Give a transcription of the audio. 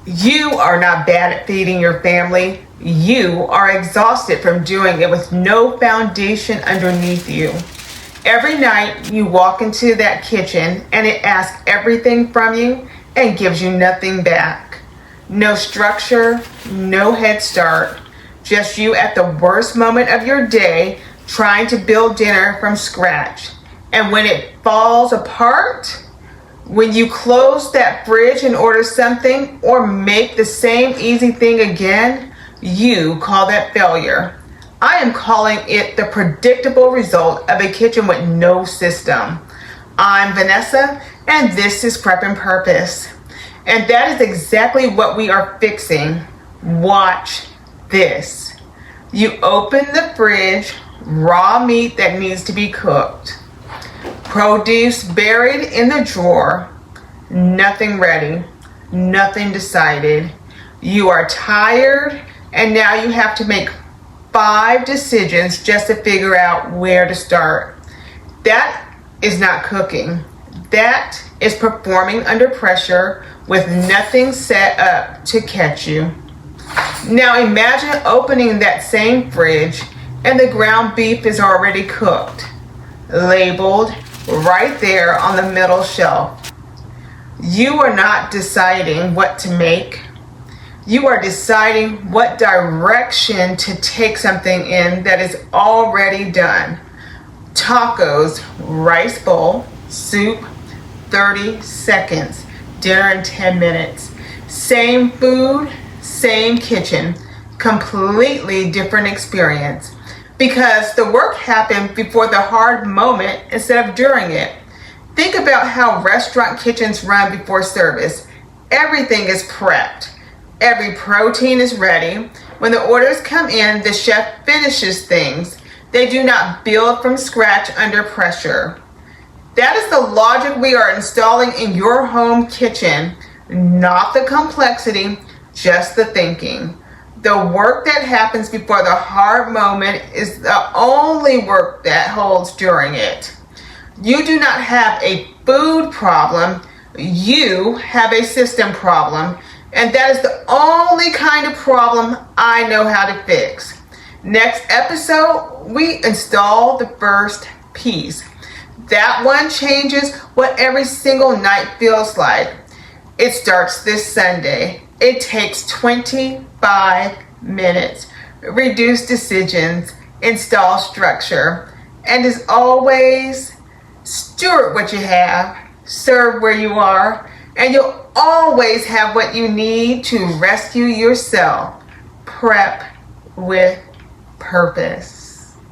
You are not bad at feeding your family. You are exhausted from doing it with no foundation underneath you. Every night you walk into that kitchen and it asks everything from you and gives you nothing back. No structure, no head start, just you at the worst moment of your day trying to build dinner from scratch. And when it falls apart, when you close that fridge and order something or make the same easy thing again, you call that failure. I am calling it the predictable result of a kitchen with no system. I'm Vanessa, and this is Prep and Purpose. And that is exactly what we are fixing. Watch this. You open the fridge, raw meat that needs to be cooked. Produce buried in the drawer, nothing ready, nothing decided. You are tired and now you have to make 5 decisions just to figure out where to start. That is not cooking. That is performing under pressure with nothing set up to catch you. Now imagine opening that same fridge and the ground beef is already cooked, labeled right there on the middle shelf. You are not deciding what to make. You are deciding what direction to take something in that is already done. Tacos, rice bowl, soup, 30 seconds. Dinner in 10 minutes. Same food, same kitchen. Completely different experience. Because the work happened before the hard moment instead of during it. Think about how restaurant kitchens run before service. Everything is prepped. Every protein is ready. When the orders come in, the chef finishes things. They do not build from scratch under pressure. That is the logic we are installing in your home kitchen. Not the complexity, just the thinking. The work that happens before the hard moment is the only work that holds during it. You do not have a food problem, you have a system problem, and that is the only kind of problem I know how to fix. Next episode, we install the first piece. That one changes what every single night feels like. It starts this Sunday. It takes 25 minutes. Reduce decisions, install structure, and as always, steward what you have, serve where you are, and you'll always have what you need to rescue yourself. Prep with purpose.